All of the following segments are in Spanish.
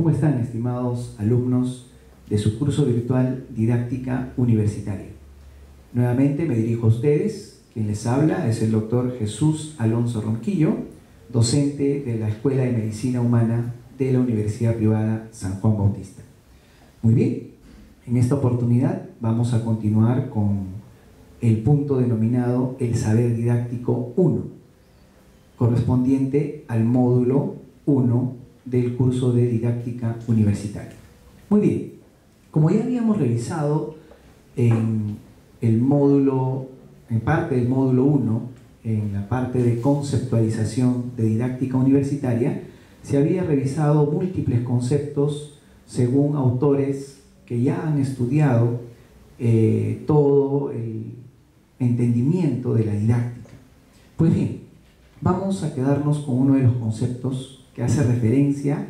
¿Cómo están, estimados alumnos de su curso virtual Didáctica Universitaria? Nuevamente me dirijo a ustedes. Quien les habla es el doctor Jesús Alonso Ronquillo, docente de la Escuela de Medicina Humana de la Universidad Privada San Juan Bautista. Muy bien, en esta oportunidad vamos a continuar con el punto denominado el saber didáctico 1, correspondiente al módulo 1 del curso de didáctica universitaria. Muy bien, como ya habíamos revisado en el módulo, en parte del módulo 1, en la parte de conceptualización de didáctica universitaria, se había revisado múltiples conceptos según autores que ya han estudiado todo el entendimiento de la didáctica. Pues bien, vamos a quedarnos con uno de los conceptos que hace referencia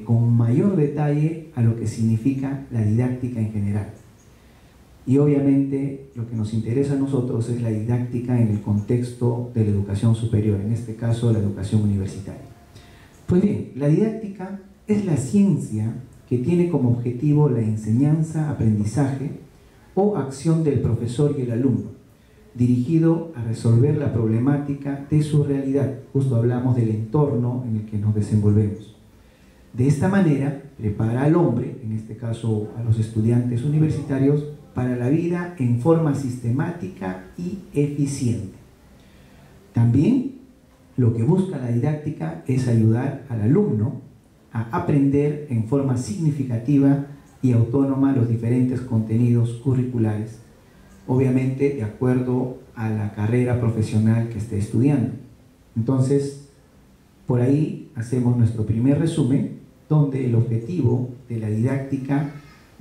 con mayor detalle a lo que significa la didáctica en general. Y obviamente lo que nos interesa a nosotros es la didáctica en el contexto de la educación superior, en este caso la educación universitaria. Pues bien, la didáctica es la ciencia que tiene como objetivo la enseñanza, aprendizaje o acción del profesor y el alumno, dirigido a resolver la problemática de su realidad. Justo hablamos del entorno en el que nos desenvolvemos. De esta manera, prepara al hombre, en este caso a los estudiantes universitarios, para la vida en forma sistemática y eficiente. También lo que busca la didáctica es ayudar al alumno a aprender en forma significativa y autónoma los diferentes contenidos curriculares, obviamente de acuerdo a la carrera profesional que esté estudiando. Entonces, por ahí hacemos nuestro primer resumen, donde el objetivo de la didáctica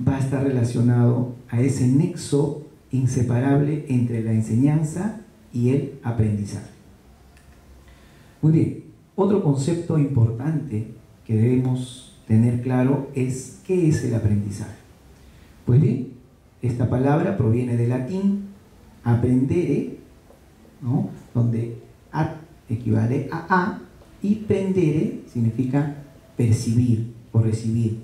va a estar relacionado a ese nexo inseparable entre la enseñanza y el aprendizaje. Muy bien, otro concepto importante que debemos tener claro es ¿qué es el aprendizaje? Pues bien, esta palabra proviene del latín aprendere, ¿no?, donde ad equivale a y prendere significa percibir o recibir.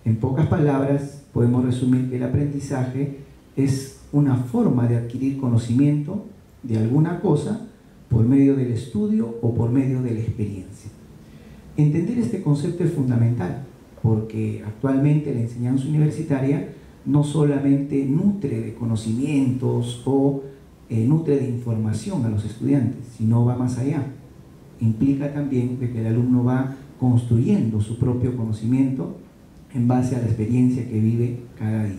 En pocas palabras, podemos resumir que el aprendizaje es una forma de adquirir conocimiento de alguna cosa por medio del estudio o por medio de la experiencia. Entender este concepto es fundamental, porque actualmente la enseñanza universitaria no solamente nutre de conocimientos o nutre de información a los estudiantes, sino va más allá. Implica también de que el alumno va construyendo su propio conocimiento en base a la experiencia que vive cada día.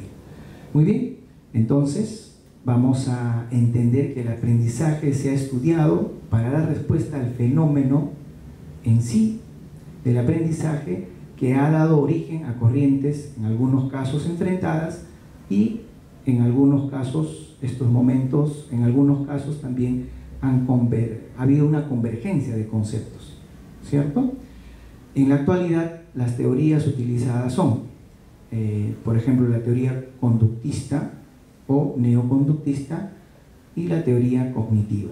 Muy bien, entonces vamos a entender que el aprendizaje se ha estudiado para dar respuesta al fenómeno en sí del aprendizaje, que ha dado origen a corrientes, en algunos casos enfrentadas, y en algunos casos, estos momentos, en algunos casos también ha habido una convergencia de conceptos, ¿cierto? En la actualidad, las teorías utilizadas son, por ejemplo, la teoría conductista o neoconductista y la teoría cognitiva.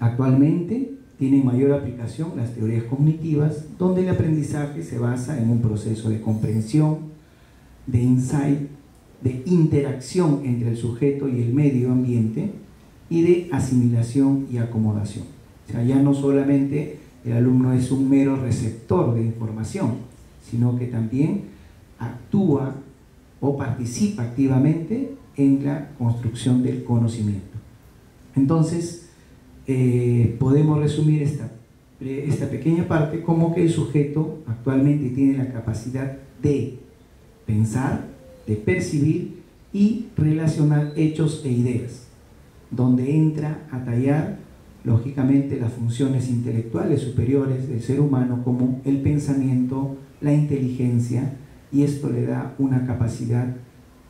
Actualmente tienen mayor aplicación las teorías cognitivas, donde el aprendizaje se basa en un proceso de comprensión, de insight, de interacción entre el sujeto y el medio ambiente y de asimilación y acomodación. O sea, ya no solamente el alumno es un mero receptor de información, sino que también actúa o participa activamente en la construcción del conocimiento. Entonces, podemos resumir esta pequeña parte como que el sujeto actualmente tiene la capacidad de pensar, de percibir y relacionar hechos e ideas, donde entra a tallar lógicamente las funciones intelectuales superiores del ser humano como el pensamiento, la inteligencia, y esto le da una capacidad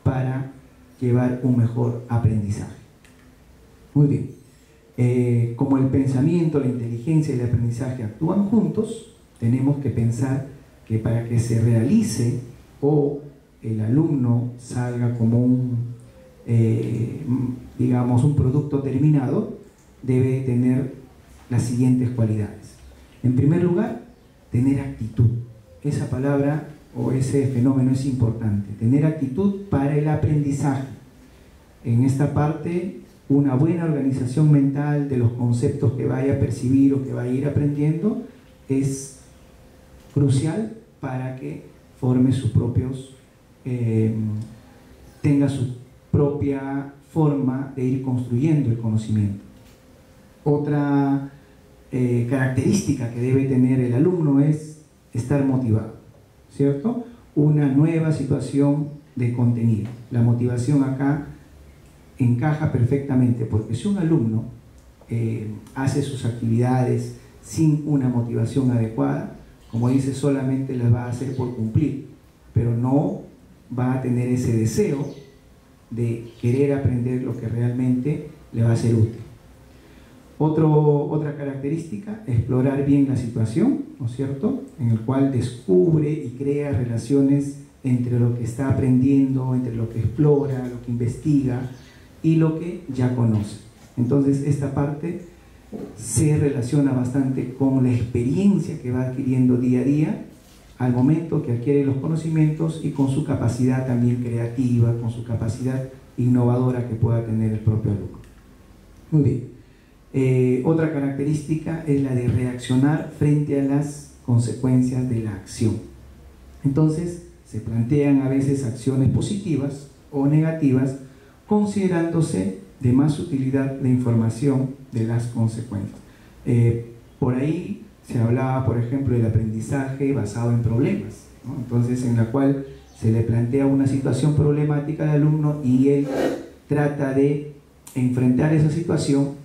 para llevar un mejor aprendizaje. Muy bien. Como el pensamiento, la inteligencia y el aprendizaje actúan juntos, tenemos que pensar que para que se realice o el alumno salga como digamos, un producto terminado, debe tener las siguientes cualidades. En primer lugar, tener actitud. esa palabra o ese fenómeno es importante. Tener actitud para el aprendizaje. En esta parte, una buena organización mental de los conceptos que vaya a percibir o que va a ir aprendiendo es crucial para que forme sus propios, tenga su propia forma de ir construyendo el conocimiento. Otra característica que debe tener el alumno es estar motivado, ¿cierto? Una nueva situación de contenido. La motivación acá encaja perfectamente, porque si un alumno hace sus actividades sin una motivación adecuada, como dice, solamente las va a hacer por cumplir, pero no va a tener ese deseo de querer aprender lo que realmente le va a ser útil. Otra característica, explorar bien la situación, ¿no es cierto?, en el cual descubre y crea relaciones entre lo que está aprendiendo, entre lo que explora, lo que investiga y lo que ya conoce. Entonces, esta parte se relaciona bastante con la experiencia que va adquiriendo día a día al momento que adquiere los conocimientos y con su capacidad también creativa, con su capacidad innovadora que pueda tener el propio alumno. Muy bien. Otra característica es la de reaccionar frente a las consecuencias de la acción. Entonces, se plantean a veces acciones positivas o negativas, considerándose de más utilidad la información de las consecuencias. Por ahí se hablaba, por ejemplo, del aprendizaje basado en problemas, ¿no? Entonces, en la cual se le plantea una situación problemática al alumno y él trata de enfrentar esa situación,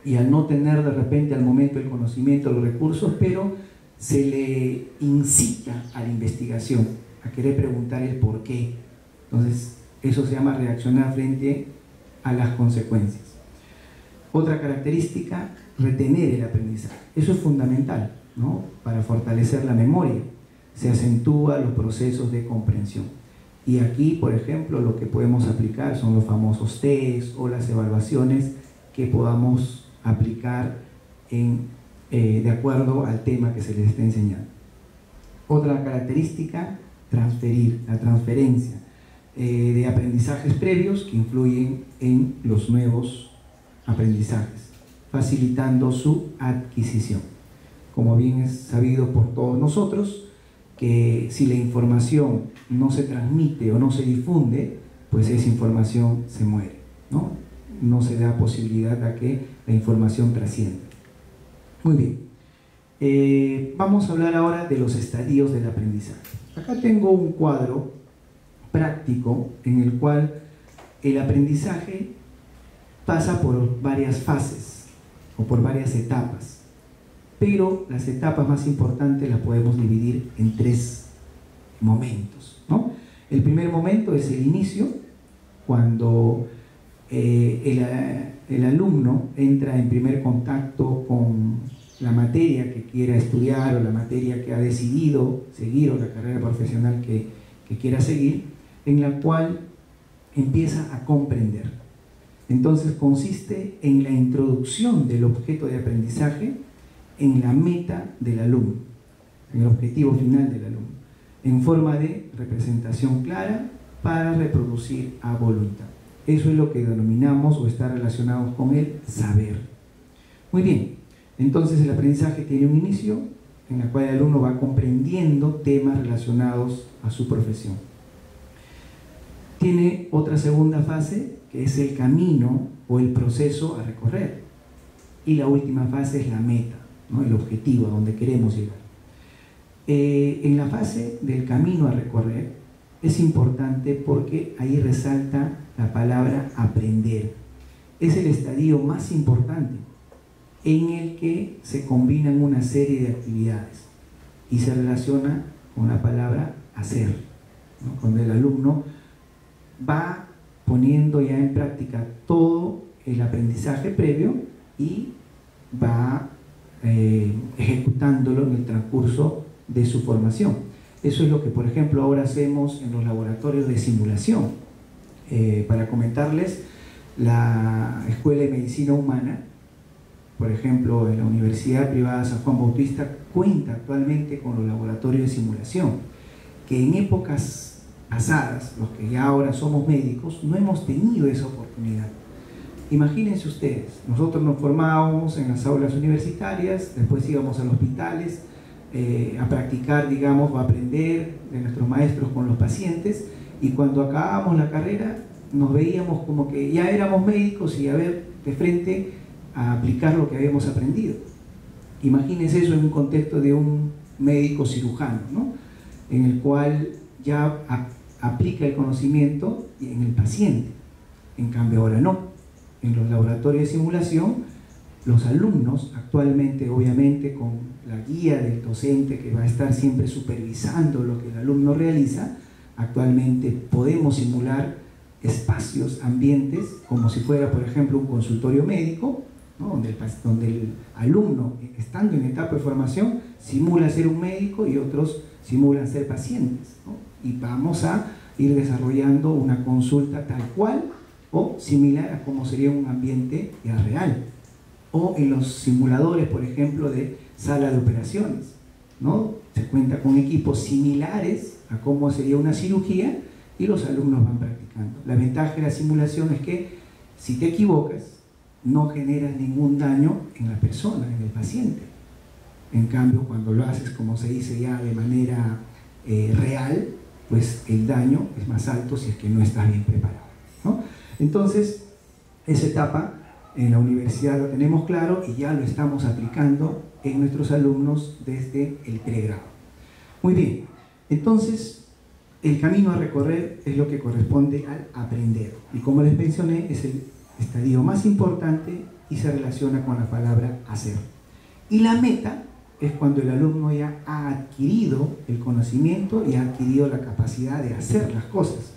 y al no tener de repente al momento el conocimiento, los recursos, pero se le incita a la investigación, a querer preguntar el por qué. Entonces, eso se llama reaccionar frente a las consecuencias. Otra característica, retener el aprendizaje. Eso es fundamental, ¿no?, para fortalecer la memoria. Se acentúa los procesos de comprensión. Y aquí, por ejemplo, lo que podemos aplicar son los famosos test o las evaluaciones que podamos aplicar de acuerdo al tema que se les está enseñando. Otra característica, transferir, la transferencia de aprendizajes previos que influyen en los nuevos aprendizajes, facilitando su adquisición. Como bien es sabido por todos nosotros, que si la información no se transmite o no se difunde, pues esa información se muere, ¿no? No se da posibilidad a que la información trascienda. Muy bien. Vamos a hablar ahora de los estadios del aprendizaje. Acá tengo un cuadro práctico en el cual el aprendizaje pasa por varias fases o por varias etapas, pero las etapas más importantes las podemos dividir en 3 momentos, ¿no? El primer momento es el inicio, cuando el alumno entra en primer contacto con la materia que quiera estudiar o la materia que ha decidido seguir o la carrera profesional que quiera seguir, en la cual empieza a comprender. Entonces consiste en la introducción del objeto de aprendizaje en la meta del alumno, en el objetivo final del alumno, en forma de representación clara para reproducir a voluntad. Eso es lo que denominamos o está relacionado con el saber. Muy bien, entonces el aprendizaje tiene un inicio en el cual el alumno va comprendiendo temas relacionados a su profesión. Tiene otra segunda fase que es el camino o el proceso a recorrer. Y la última fase es la meta, ¿no?, el objetivo a donde queremos llegar. En la fase del camino a recorrer es importante porque ahí resalta la palabra aprender. Es el estadio más importante en el que se combinan una serie de actividades y se relaciona con la palabra hacer, ¿no?, cuando el alumno va poniendo ya en práctica todo el aprendizaje previo y va ejecutándolo en el transcurso de su formación. Eso es lo que, por ejemplo, ahora hacemos en los laboratorios de simulación. Para comentarles, la Escuela de Medicina Humana por ejemplo, en la Universidad Privada San Juan Bautista cuenta actualmente con los laboratorios de simulación, que en épocas pasadas, los que ya ahora somos médicos, no hemos tenido esa oportunidad. Imagínense ustedes, nosotros nos formábamos en las aulas universitarias, después íbamos a los hospitales a practicar, digamos, o a aprender de nuestros maestros con los pacientes, y cuando acabábamos la carrera nos veíamos como que ya éramos médicos y a ver de frente a aplicar lo que habíamos aprendido. Imagínense eso en un contexto de un médico cirujano, ¿no? En el cual ya aplica el conocimiento en el paciente. En cambio ahora no. En los laboratorios de simulación, los alumnos actualmente, obviamente con la guía del docente que va a estar siempre supervisando lo que el alumno realiza, actualmente podemos simular espacios, ambientes, como si fuera, por ejemplo, un consultorio médico, ¿no? donde el alumno, estando en etapa de formación, simula ser un médico y otros simulan ser pacientes, ¿no? Y vamos a ir desarrollando una consulta tal cual o similar a como sería un ambiente ya real. O en los simuladores, por ejemplo, de sala de operaciones, ¿no? Se cuenta con equipos similares a cómo sería una cirugía y los alumnos van practicando. La ventaja de la simulación es que si te equivocas, no generas ningún daño en la persona, en el paciente. En cambio, cuando lo haces, como se dice ya, de manera real, pues el daño es más alto si es que no estás bien preparado, ¿no? Entonces, esa etapa en la universidad lo tenemos claro y ya lo estamos aplicando en nuestros alumnos desde el pregrado. Muy bien, entonces el camino a recorrer es lo que corresponde al aprender. Y como les mencioné, es el estadio más importante y se relaciona con la palabra hacer. Y la meta es cuando el alumno ya ha adquirido el conocimiento y ha adquirido la capacidad de hacer las cosas.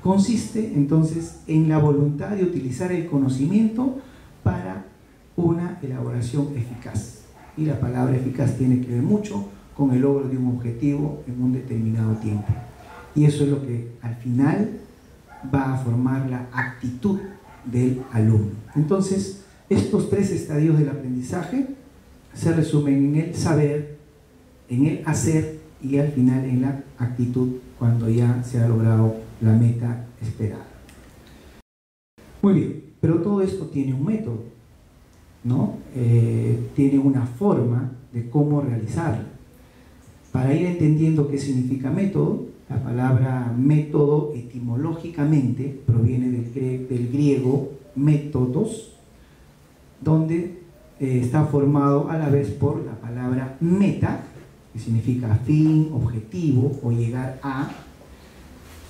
Consiste entonces en la voluntad de utilizar el conocimiento para una elaboración eficaz. Y la palabra eficaz tiene que ver mucho con el logro de un objetivo en un determinado tiempo. Y eso es lo que al final va a formar la actitud del alumno. Entonces, estos tres estadios del aprendizaje se resumen en el saber, en el hacer y al final en la actitud cuando ya se ha logrado la meta esperada. Muy bien, pero todo esto tiene un método, ¿no? Tiene una forma de cómo realizarlo. Para ir entendiendo qué significa método, la palabra método etimológicamente proviene del griego métodos, donde está formado a la vez por la palabra meta, que significa fin, objetivo o llegar a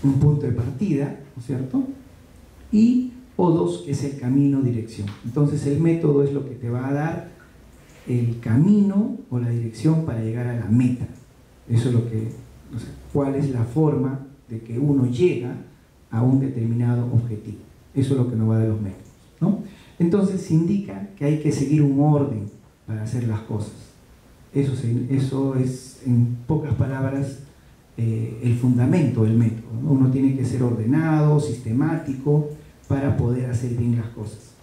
un punto de partida, ¿no es cierto? Y odos, que es el camino, dirección. Entonces el método es lo que te va a dar el camino o la dirección para llegar a la meta. Eso es lo que, o sea, cuál es la forma de que uno llega a un determinado objetivo. Eso es lo que nos va a dar los métodos, ¿no? Entonces se indica que hay que seguir un orden para hacer las cosas. Eso es, en pocas palabras, el fundamento del método, ¿no? Uno tiene que ser ordenado, sistemático, para poder hacer bien las cosas.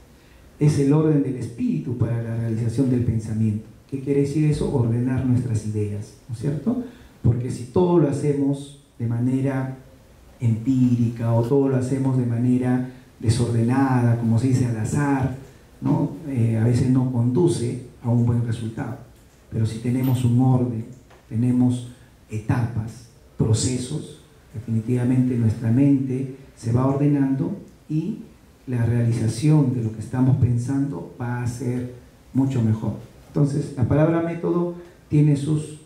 Es el orden del espíritu para la realización del pensamiento. ¿Qué quiere decir eso? Ordenar nuestras ideas, ¿no es cierto? Porque si todo lo hacemos de manera empírica o todo lo hacemos de manera desordenada, como se dice al azar, ¿no? A veces no conduce a un buen resultado. Pero si tenemos un orden, tenemos etapas, procesos, definitivamente nuestra mente se va ordenando y la realización de lo que estamos pensando va a ser mucho mejor. Entonces, la palabra método tiene sus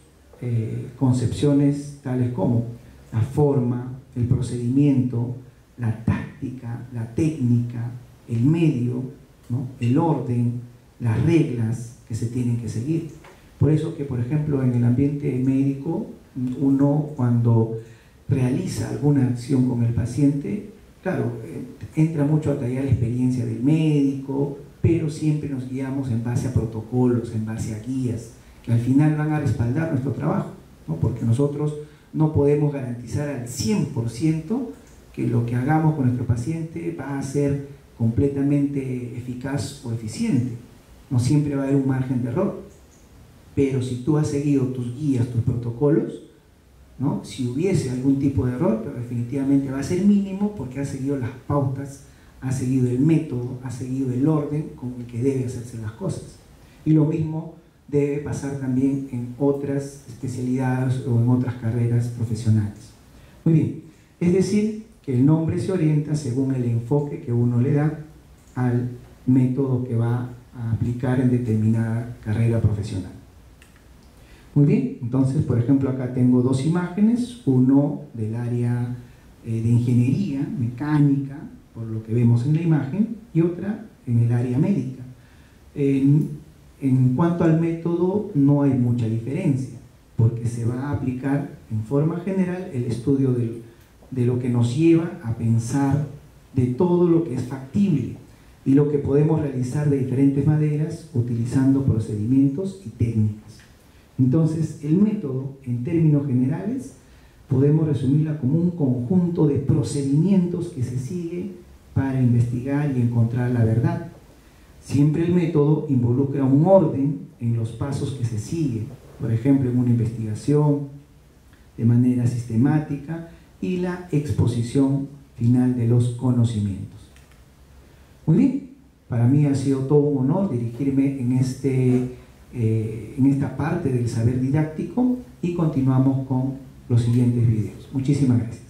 concepciones tales como la forma, el procedimiento, la táctica, la técnica, el medio, ¿no? El orden, las reglas que se tienen que seguir. Por eso que, por ejemplo, en el ambiente médico, uno cuando realiza alguna acción con el paciente, claro, entra mucho a detallar la experiencia del médico, pero siempre nos guiamos en base a protocolos, en base a guías, que al final van a respaldar nuestro trabajo, ¿no? Porque nosotros no podemos garantizar al 100% que lo que hagamos con nuestro paciente va a ser completamente eficaz o eficiente. no siempre va a haber un margen de error, pero si tú has seguido tus guías, tus protocolos, ¿no? Si hubiese algún tipo de error, pero definitivamente va a ser mínimo porque has seguido las pautas, has seguido el método, has seguido el orden con el que debe hacerse las cosas. Y lo mismo debe pasar también en otras especialidades o en otras carreras profesionales. Muy bien, es decir, que el nombre se orienta según el enfoque que uno le da al método que va a aplicar en determinada carrera profesional. Muy bien, entonces, por ejemplo, acá tengo dos imágenes, uno del área de ingeniería mecánica, por lo que vemos en la imagen, y otra en el área médica. En cuanto al método, no hay mucha diferencia, porque se va a aplicar en forma general el estudio de lo que nos lleva a pensar de todo lo que es factible y lo que podemos realizar de diferentes maneras utilizando procedimientos y técnicas. Entonces, el método, en términos generales, podemos resumirla como un conjunto de procedimientos que se sigue para investigar y encontrar la verdad. Siempre el método involucra un orden en los pasos que se siguen, por ejemplo, en una investigación, de manera sistemática, y la exposición final de los conocimientos. Muy bien, para mí ha sido todo un honor dirigirme en esta parte del saber didáctico y continuamos con los siguientes videos. Muchísimas gracias.